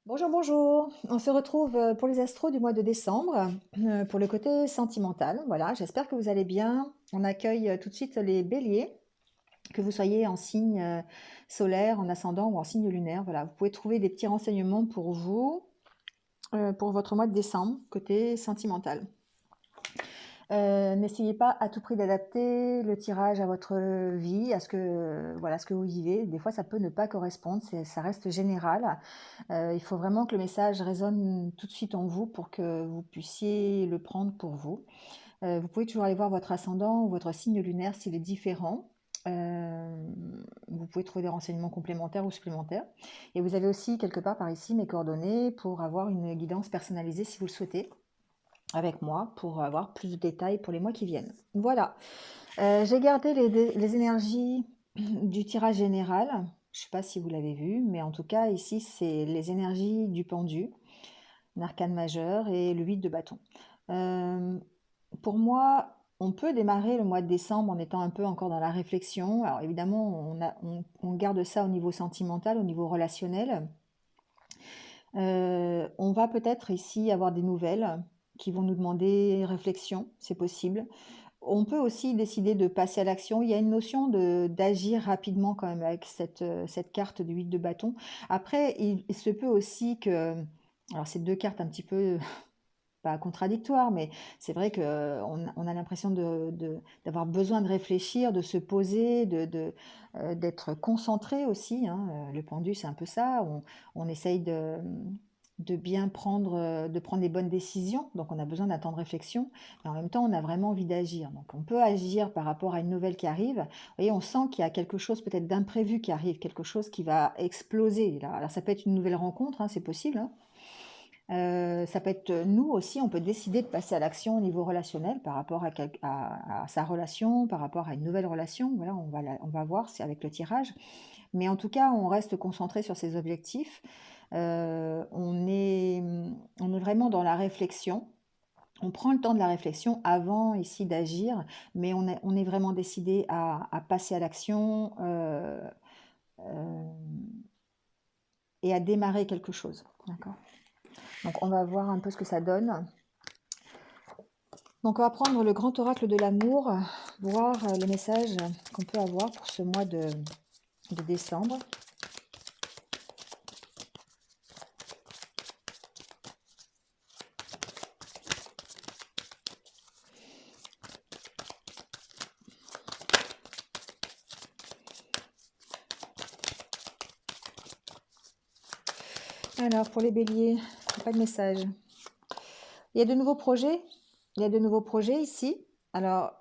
Bonjour, bonjour. On se retrouve pour les astros du mois de décembre, pour le côté sentimental. Voilà, j'espère que vous allez bien. On accueille tout de suite les béliers, que vous soyez en signe solaire, en ascendant ou en signe lunaire. Voilà, vous pouvez trouver des petits renseignements pour vous, pour votre mois de décembre, côté sentimental. N'essayez pas à tout prix d'adapter le tirage à votre vie, à ce que, voilà, ce que vous vivez. Des fois, ça peut ne pas correspondre, ça reste général. Il faut vraiment que le message résonne tout de suite en vous pour que vous puissiez le prendre pour vous. Vous pouvez toujours aller voir votre ascendant ou votre signe lunaire s'il est différent. Euh, Vous pouvez trouver des renseignements complémentaires ou supplémentaires. Et vous avez aussi quelque part par ici mes coordonnées pour avoir une guidance personnalisée si vous le souhaitez avec moi pour avoir plus de détails pour les mois qui viennent. Voilà. J'ai gardé les énergies du tirage général. Je ne sais pas si vous l'avez vu, mais en tout cas, ici, c'est les énergies du pendu, l'arcane majeur et le 8 de bâton. Euh, pour moi, on peut démarrer le mois de décembre en étant un peu encore dans la réflexion. Alors évidemment, on garde ça au niveau sentimental, au niveau relationnel. On va peut-être ici avoir des nouvelles qui vont nous demander réflexion, c'est possible. On peut aussi décider de passer à l'action. Il y a une notion d'agir rapidement quand même avec cette carte de 8 de bâton. Après, il se peut aussi que, alors c'est deux cartes un petit peu pas contradictoires, mais c'est vrai qu'on a l'impression d'avoir besoin de réfléchir, de se poser, d'être concentré aussi, hein. Le pendu, c'est un peu ça. On essaye de bien prendre, de prendre les bonnes décisions. Donc, on a besoin d'un temps de réflexion. Mais en même temps, on a vraiment envie d'agir. Donc, on peut agir par rapport à une nouvelle qui arrive. Vous voyez, on sent qu'il y a quelque chose peut-être d'imprévu qui arrive, quelque chose qui va exploser. Là. Alors, ça peut être une nouvelle rencontre, hein, c'est possible, hein. Ça peut être nous aussi, on peut décider de passer à l'action au niveau relationnel par rapport à sa relation, par rapport à une nouvelle relation. Voilà, on va voir, c'est avec le tirage. Mais en tout cas, on reste concentré sur ses objectifs. Euh, on est, on est vraiment dans la réflexion. On prend le temps de la réflexion avant ici d'agir, mais on est vraiment décidé à passer à l'action et à démarrer quelque chose. D'accord. Donc on va voir un peu ce que ça donne. Donc on va prendre le grand oracle de l'amour, voir les messages qu'on peut avoir pour ce mois de décembre. Alors pour les béliers, pas de message. Il y a de nouveaux projets. Il y a de nouveaux projets ici. Alors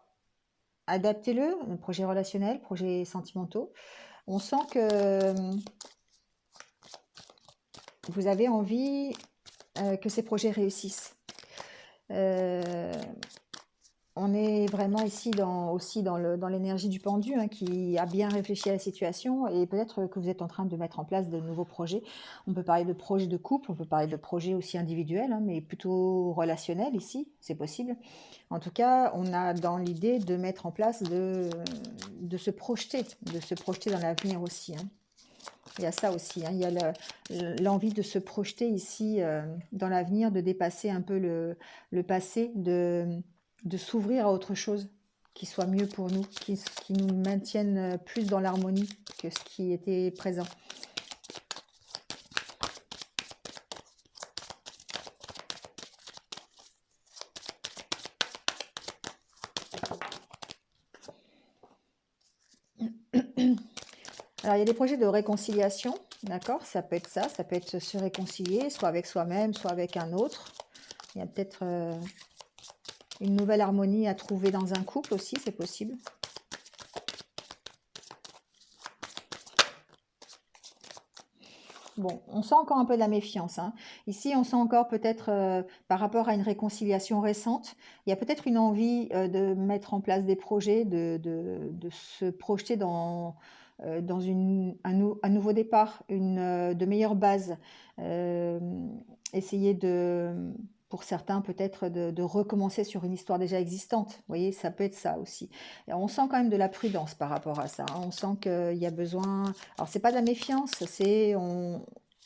adaptez-le, projets relationnels, projets sentimentaux. On sent que vous avez envie que ces projets réussissent. Euh, On est vraiment ici aussi dans l'énergie du pendu, hein, qui a bien réfléchi à la situation et peut-être que vous êtes en train de mettre en place de nouveaux projets. On peut parler de projets de couple, on peut parler de projets aussi individuels, hein, mais plutôt relationnels ici, c'est possible. En tout cas, on a dans l'idée de mettre en place, de se projeter dans l'avenir aussi, hein. Il y a ça aussi, hein. Il y a l'envie de se projeter ici dans l'avenir, de dépasser un peu le passé, de s'ouvrir à autre chose qui soit mieux pour nous, qui nous maintienne plus dans l'harmonie que ce qui était présent. Alors, il y a des projets de réconciliation, d'accord? Ça peut être ça peut être se réconcilier, soit avec soi-même, soit avec un autre. Il y a peut-être une nouvelle harmonie à trouver dans un couple aussi, c'est possible. Bon, on sent encore un peu de la méfiance, hein. Ici, on sent encore peut-être par rapport à une réconciliation récente, il y a peut-être une envie de mettre en place des projets, de se projeter dans un nouveau départ, de meilleures bases. Euh, Essayer pour certains peut-être de recommencer sur une histoire déjà existante. Vous voyez, ça peut être ça aussi. Et on sent quand même de la prudence par rapport à ça, hein. On sent qu'il y a besoin. Alors, c'est pas de la méfiance,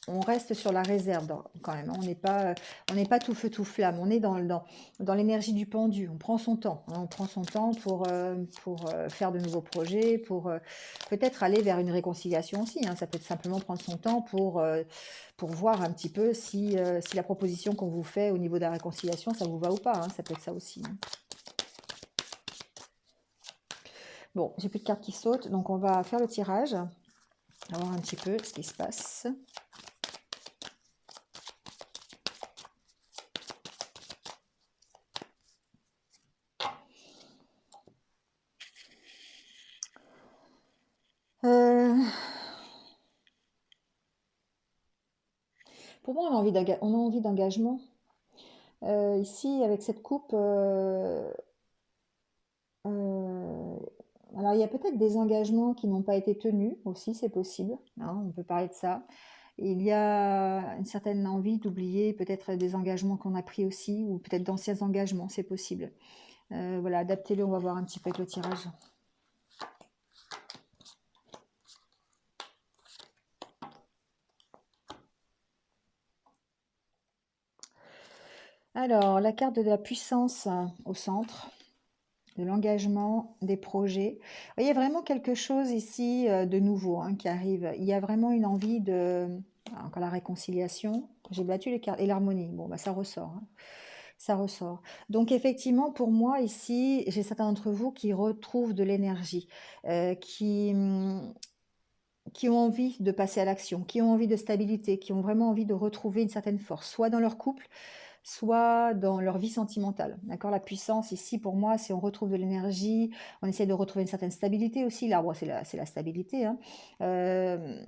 on reste sur la réserve quand même, hein. On n'est pas tout feu tout flamme. On est dans l'énergie du pendu. On prend son temps, hein. On prend son temps pour faire de nouveaux projets, pour peut-être aller vers une réconciliation aussi, hein. Ça peut être simplement prendre son temps pour voir un petit peu si la proposition qu'on vous fait au niveau de la réconciliation, ça vous va ou pas, hein. Ça peut être ça aussi, hein. Bon, j'ai plus de cartes qui sautent, donc on va faire le tirage. On va voir un petit peu ce qui se passe. Euh, Pour moi, on a envie d'engagement. Ici, avec cette coupe, euh, alors il y a peut-être des engagements qui n'ont pas été tenus aussi, c'est possible, hein, on peut parler de ça. Il y a une certaine envie d'oublier peut-être des engagements qu'on a pris aussi, ou peut-être d'anciens engagements, c'est possible. Voilà, adaptez-le, on va voir un petit peu avec le tirage. Alors, la carte de la puissance au centre, de l'engagement, des projets. Il y a vraiment quelque chose ici de nouveau, hein, qui arrive. Il y a vraiment une envie de... Encore la réconciliation. J'ai battu les cartes. Et l'harmonie. Bon, bah, ça ressort, hein. Ça ressort. Donc effectivement, pour moi, ici, j'ai certains d'entre vous qui retrouvent de l'énergie, qui ont envie de passer à l'action, qui ont envie de stabilité, qui ont vraiment envie de retrouver une certaine force, soit dans leur couple, soit dans leur vie sentimentale. D'accord? La puissance, ici, pour moi, c'est on retrouve de l'énergie, on essaie de retrouver une certaine stabilité aussi. L'arbre, c'est la stabilité, hein. Euh,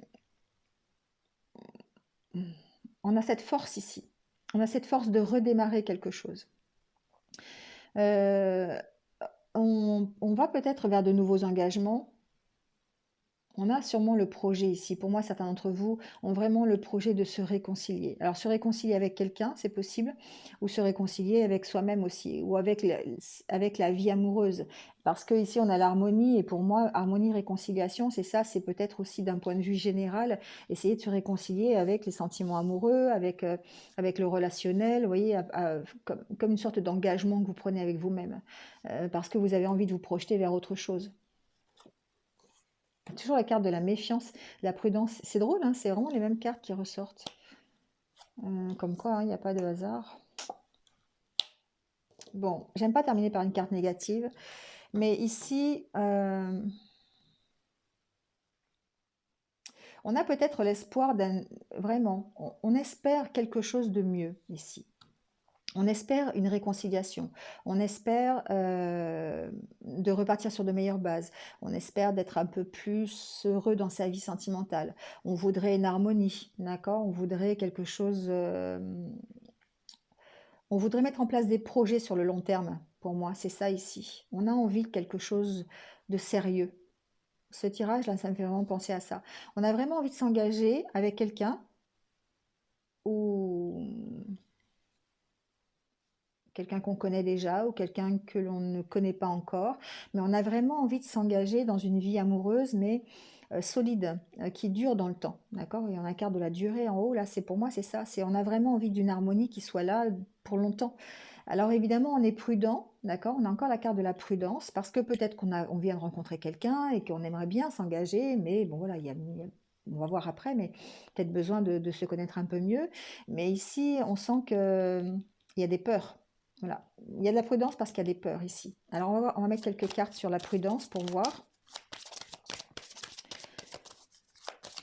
on a cette force ici. On a cette force de redémarrer quelque chose. Euh, on va peut-être vers de nouveaux engagements. On a sûrement le projet ici. Pour moi, certains d'entre vous ont vraiment le projet de se réconcilier. Alors, se réconcilier avec quelqu'un, c'est possible, ou se réconcilier avec soi-même aussi, ou avec la vie amoureuse. Parce que ici, on a l'harmonie, et pour moi, harmonie, réconciliation, c'est ça, c'est peut-être aussi d'un point de vue général, essayer de se réconcilier avec les sentiments amoureux, avec le relationnel, vous voyez, comme une sorte d'engagement que vous prenez avec vous-même, parce que vous avez envie de vous projeter vers autre chose. Toujours la carte de la méfiance, la prudence. C'est drôle, hein, c'est vraiment les mêmes cartes qui ressortent. Comme quoi, hein, il n'y a pas de hasard. Bon, j'aime pas terminer par une carte négative, mais ici, on a peut-être l'espoir d'un... Vraiment, on espère quelque chose de mieux ici. On espère une réconciliation, on espère de repartir sur de meilleures bases, on espère d'être un peu plus heureux dans sa vie sentimentale, on voudrait une harmonie, d'accord? On voudrait quelque chose, on voudrait mettre en place des projets sur le long terme, pour moi, c'est ça ici. On a envie de quelque chose de sérieux. Ce tirage-là, ça me fait vraiment penser à ça. On a vraiment envie de s'engager avec quelqu'un ou quelqu'un qu'on connaît déjà ou quelqu'un que l'on ne connaît pas encore, mais on a vraiment envie de s'engager dans une vie amoureuse, mais solide, qui dure dans le temps, d'accord? Il y en a carte de la durée en haut, là, c'est pour moi, c'est ça, c'est on a vraiment envie d'une harmonie qui soit là pour longtemps. Alors évidemment, on est prudent, d'accord? On a encore la carte de la prudence, parce que peut-être on vient de rencontrer quelqu'un et qu'on aimerait bien s'engager, mais bon voilà, on va voir après, mais peut-être besoin de se connaître un peu mieux. Mais ici, on sent que il y a des peurs. Voilà. Il y a de la prudence parce qu'il y a des peurs ici. Alors on va mettre quelques cartes sur la prudence pour voir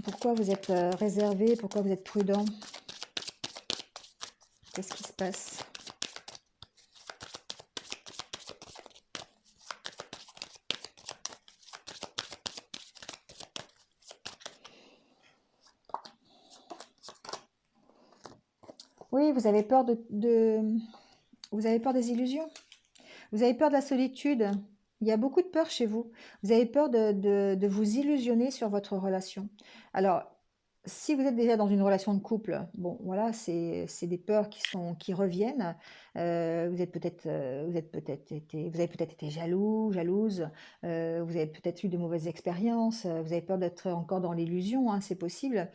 pourquoi vous êtes réservé, pourquoi vous êtes prudent. Qu'est-ce qui se passe? Oui, vous avez peur vous avez peur des illusions. Vous avez peur de la solitude. Il y a beaucoup de peur chez vous. Vous avez peur de vous illusionner sur votre relation. Alors, si vous êtes déjà dans une relation de couple, bon, voilà, c'est des peurs qui reviennent. Vous avez peut-être été jaloux, jalouse. Vous avez peut-être eu de mauvaises expériences. Vous avez peur d'être encore dans l'illusion, hein, c'est possible.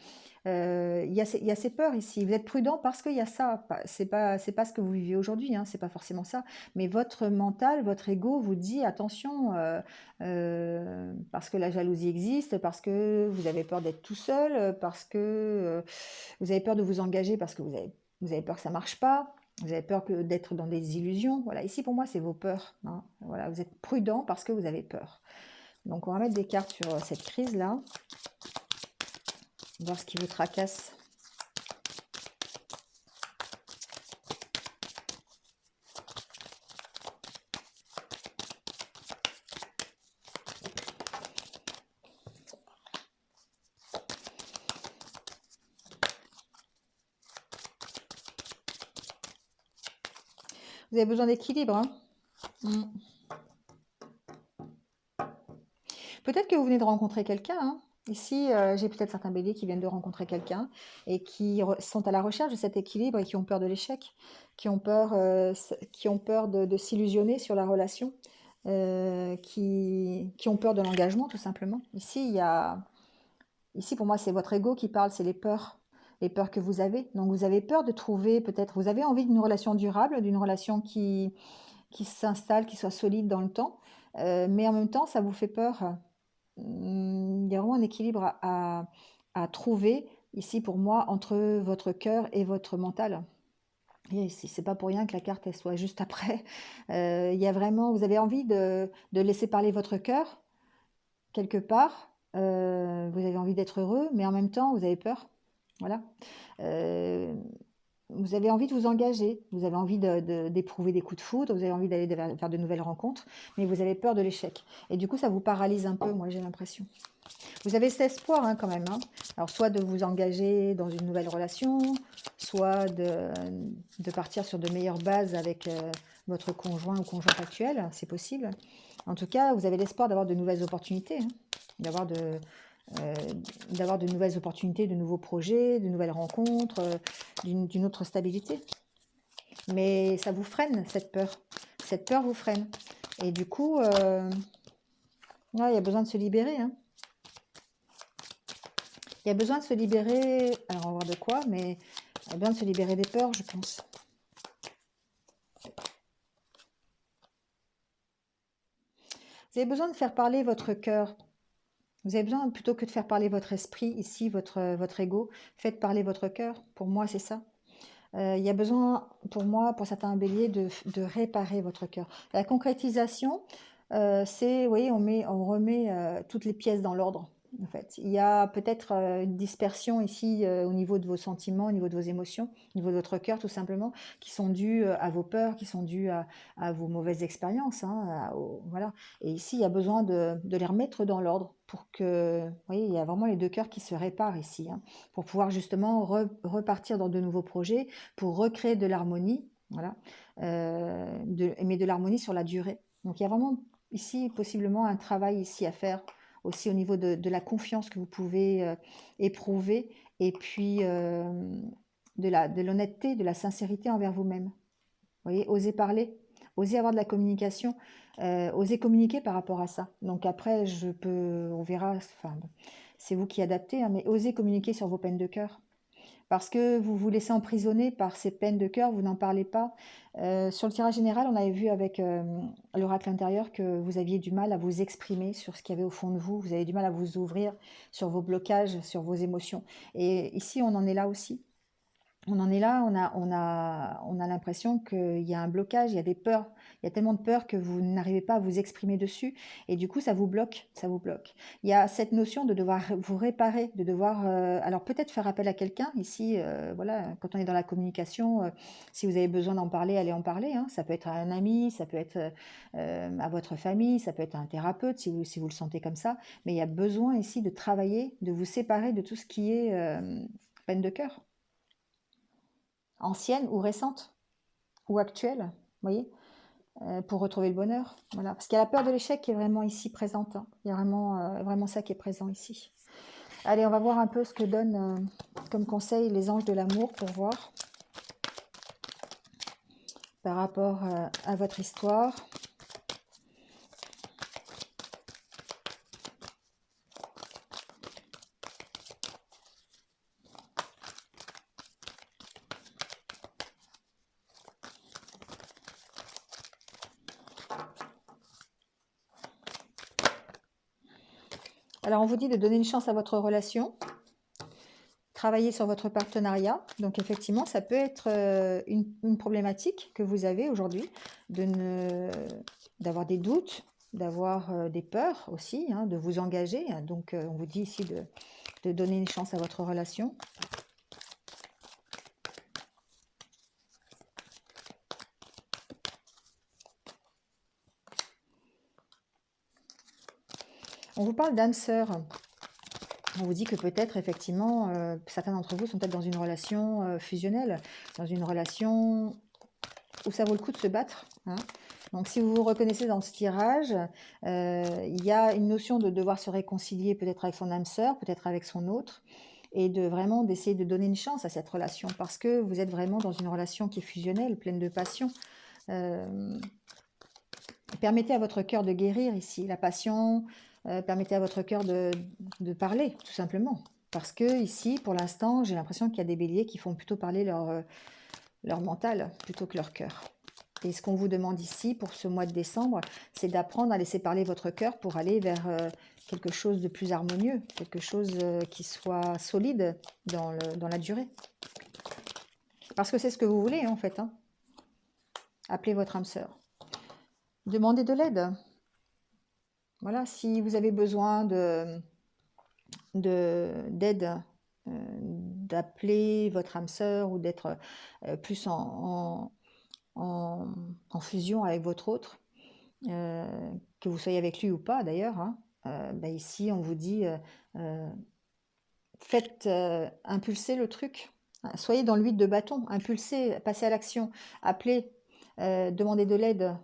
Il y a ces peurs ici. Vous êtes prudent parce qu'il y a ça. C'est pas ce que vous vivez aujourd'hui, hein, c'est pas forcément ça. Mais votre mental, votre ego vous dit attention, parce que la jalousie existe, parce que vous avez peur d'être tout seul, parce que vous avez peur de vous engager, parce que vous avez peur que ça marche pas. Vous avez peur d'être dans des illusions. Voilà, ici pour moi, c'est vos peurs, hein. Voilà, vous êtes prudent parce que vous avez peur. Donc on va mettre des cartes sur cette crise-là, voir ce qui vous tracasse. Vous avez besoin d'équilibre, hein. Mm. Peut-être que vous venez de rencontrer quelqu'un, hein. Ici, j'ai peut-être certains béliers qui viennent de rencontrer quelqu'un et qui sont à la recherche de cet équilibre et qui ont peur de l'échec, qui ont peur de s'illusionner sur la relation, qui ont peur de l'engagement, tout simplement. Ici, pour moi, c'est votre ego qui parle, c'est les peurs que vous avez. Donc, vous avez peur de trouver, peut-être, vous avez envie d'une relation durable, d'une relation qui s'installe, qui soit solide dans le temps, mais en même temps, ça vous fait peur. Il y a vraiment un équilibre à trouver ici pour moi entre votre cœur et votre mental. Et c'est pas pour rien que la carte elle soit juste après. Il y a vraiment, vous avez envie de laisser parler votre cœur quelque part. Vous avez envie d'être heureux, mais en même temps vous avez peur. Voilà. Euh, Vous avez envie de vous engager, vous avez envie d'éprouver des coups de foudre, vous avez envie d'aller faire de nouvelles rencontres, mais vous avez peur de l'échec. Et du coup, ça vous paralyse un peu, moi j'ai l'impression. Vous avez cet espoir quand même, hein. Alors soit de vous engager dans une nouvelle relation, soit de partir sur de meilleures bases avec votre conjoint ou conjointe actuelle, c'est possible. En tout cas, vous avez l'espoir d'avoir de nouvelles opportunités, hein, d'avoir euh, d'avoir de nouvelles opportunités, de nouveaux projets, de nouvelles rencontres, d'une autre stabilité. Mais ça vous freine, cette peur. Cette peur vous freine. Et du coup, il y a besoin de se libérer, hein. Il y a besoin de se libérer, alors on va voir de quoi, mais il y a besoin de se libérer des peurs, je pense. Vous avez besoin de faire parler votre cœur. Vous avez besoin, plutôt que de faire parler votre esprit, ici, votre ego, faites parler votre cœur. Pour moi, c'est ça. Il y a besoin, pour moi, pour certains béliers, de réparer votre cœur. La concrétisation, c'est, vous voyez, on remet toutes les pièces dans l'ordre. En fait, il y a peut-être une dispersion ici au niveau de vos sentiments, au niveau de vos émotions, au niveau de votre cœur, tout simplement, qui sont dues à vos peurs, qui sont dues à vos mauvaises expériences, hein, voilà. Et ici, il y a besoin de les remettre dans l'ordre pour que, vous voyez, il y a vraiment les deux cœurs qui se réparent ici, hein, pour pouvoir justement repartir dans de nouveaux projets, pour recréer de l'harmonie, voilà, mais de l'harmonie sur la durée. Donc il y a vraiment ici possiblement un travail ici à faire aussi au niveau de la confiance que vous pouvez éprouver et puis de l'honnêteté, de la sincérité envers vous-même. Vous voyez, oser parler, oser avoir de la communication, oser communiquer par rapport à ça. Donc après, on verra, enfin, bon, c'est vous qui adaptez, hein, mais osez communiquer sur vos peines de cœur parce que vous vous laissez emprisonner par ces peines de cœur, vous n'en parlez pas. Sur le tirage général, on avait vu avec l'oracle intérieur que vous aviez du mal à vous exprimer sur ce qu'il y avait au fond de vous, vous avez du mal à vous ouvrir sur vos blocages, sur vos émotions. Et ici, on en est là aussi. On en est là, on a l'impression qu'il y a un blocage, il y a des peurs, il y a tellement de peurs que vous n'arrivez pas à vous exprimer dessus et du coup ça vous bloque, ça vous bloque. Il y a cette notion de devoir vous réparer, de devoir, alors peut-être faire appel à quelqu'un ici, voilà, quand on est dans la communication, si vous avez besoin d'en parler, allez en parler, hein. Ça peut être à un ami, ça peut être à votre famille, ça peut être à un thérapeute si vous le sentez comme ça, mais il y a besoin ici de travailler, de vous séparer de tout ce qui est peine de cœur. Ancienne ou récente ou actuelle, vous voyez, pour retrouver le bonheur. Voilà. Parce qu'il y a la peur de l'échec qui est vraiment ici présente, hein. Il y a vraiment ça qui est présent ici. Allez, on va voir un peu ce que donnent comme conseil les anges de l'amour pour voir par rapport à votre histoire. Alors, on vous dit de donner une chance à votre relation, travailler sur votre partenariat. Donc, effectivement, ça peut être une problématique que vous avez aujourd'hui, d'avoir des doutes, d'avoir des peurs aussi, hein, de vous engager. Donc, on vous dit ici de donner une chance à votre relation. On vous parle d'âme sœur. On vous dit que peut-être, effectivement, certains d'entre vous sont peut-être dans une relation fusionnelle, dans une relation où ça vaut le coup de se battre, hein. Donc, si vous vous reconnaissez dans ce tirage, il y a une notion de devoir se réconcilier peut-être avec son âme sœur, peut-être avec son autre, et d'essayer de donner une chance à cette relation, parce que vous êtes vraiment dans une relation qui est fusionnelle, pleine de passion. Permettez à votre cœur de guérir ici, la passion, permettez à votre cœur de parler, tout simplement. Parce que ici, pour l'instant, j'ai l'impression qu'il y a des béliers qui font plutôt parler leur mental plutôt que leur cœur. Et ce qu'on vous demande ici, pour ce mois de décembre, c'est d'apprendre à laisser parler votre cœur pour aller vers quelque chose de plus harmonieux, quelque chose qui soit solide dans la durée. Parce que c'est ce que vous voulez, en fait, hein. Appelez votre âme sœur. Demandez de l'aide. Voilà, si vous avez besoin d'aide, d'appeler votre âme sœur ou d'être plus en fusion avec votre autre, que vous soyez avec lui ou pas d'ailleurs, hein, ici on vous dit faites impulser le truc, soyez dans l'huile de bâton, impulsez, passez à l'action, appelez, demandez de l'aide,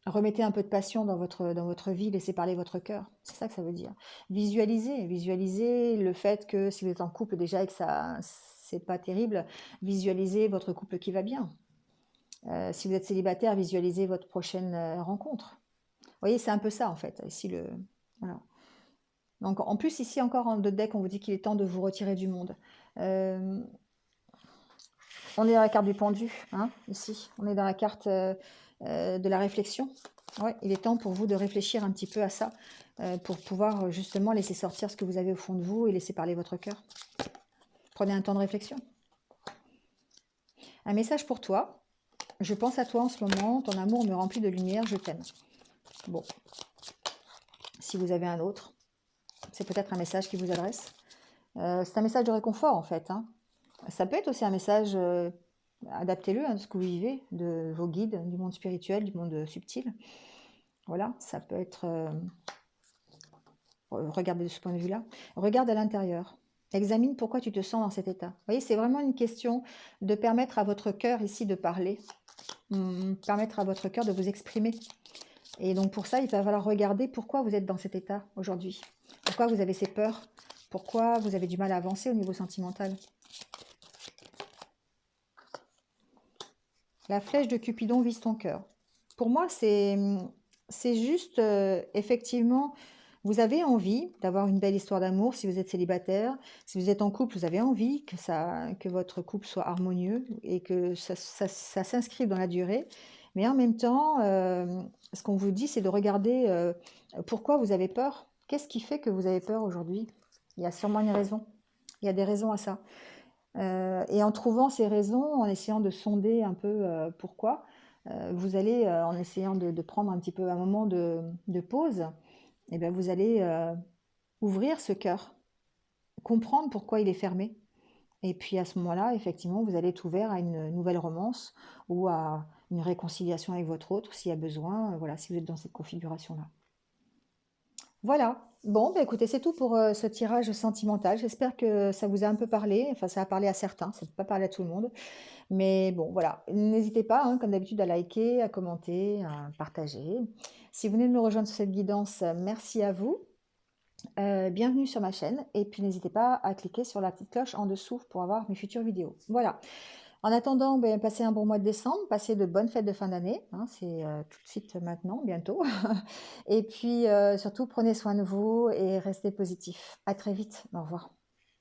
remettez un peu de passion dans votre vie, laissez parler votre cœur. C'est ça que ça veut dire. Visualisez le fait que si vous êtes en couple déjà et que ça, c'est pas terrible, visualisez votre couple qui va bien. Si vous êtes célibataire, visualisez votre prochaine rencontre. Vous voyez, c'est un peu ça en fait. Ici, voilà. Donc en plus, ici encore en deux decks, on vous dit qu'il est temps de vous retirer du monde. On est dans la carte du pendu, hein, ici. On est dans la carte de la réflexion. Ouais, il est temps pour vous de réfléchir un petit peu à ça, pour pouvoir justement laisser sortir ce que vous avez au fond de vous et laisser parler votre cœur. Prenez un temps de réflexion. Un message pour toi. Je pense à toi en ce moment, ton amour me remplit de lumière, je t'aime. Bon, si vous avez un autre, c'est peut-être un message qui vous adresse. C'est un message de réconfort en fait, hein. Ça peut être aussi un message, adaptez-le à ce que vous vivez, de vos guides, du monde spirituel, du monde subtil. Voilà, ça peut être... regardez de ce point de vue-là. Regarde à l'intérieur. Examine pourquoi tu te sens dans cet état. Vous voyez, c'est vraiment une question de permettre à votre cœur ici de parler, permettre à votre cœur de vous exprimer. Et donc pour ça, il va falloir regarder pourquoi vous êtes dans cet état aujourd'hui. Pourquoi vous avez ces peurs. Pourquoi vous avez du mal à avancer au niveau sentimental. La flèche de Cupidon vise ton cœur. Pour moi, c'est juste, effectivement, vous avez envie d'avoir une belle histoire d'amour si vous êtes célibataire. Si vous êtes en couple, vous avez envie que votre couple soit harmonieux et que ça s'inscrive dans la durée. Mais en même temps, ce qu'on vous dit, c'est de regarder pourquoi vous avez peur. Qu'est-ce qui fait que vous avez peur aujourd'hui? Il y a sûrement une raison. Il y a des raisons à ça. Et en trouvant ces raisons, en essayant de sonder un peu pourquoi, vous allez, en essayant de prendre un petit peu un moment de pause, et bien vous allez ouvrir ce cœur, comprendre pourquoi il est fermé. Et puis à ce moment-là, effectivement, vous allez être ouvert à une nouvelle romance ou à une réconciliation avec votre autre s'il y a besoin, voilà, si vous êtes dans cette configuration-là. Voilà. Bon, bah écoutez, c'est tout pour ce tirage sentimental. J'espère que ça vous a un peu parlé. Enfin, ça a parlé à certains, ça ne peut pas parler à tout le monde. Mais bon, voilà. N'hésitez pas, hein, comme d'habitude, à liker, à commenter, à partager. Si vous venez de me rejoindre sur cette guidance, merci à vous. Bienvenue sur ma chaîne. Et puis, n'hésitez pas à cliquer sur la petite cloche en dessous pour avoir mes futures vidéos. Voilà. En attendant, passez un bon mois de décembre, passez de bonnes fêtes de fin d'année, hein, c'est tout de suite maintenant, bientôt. Et puis surtout, prenez soin de vous et restez positifs. À très vite, au revoir.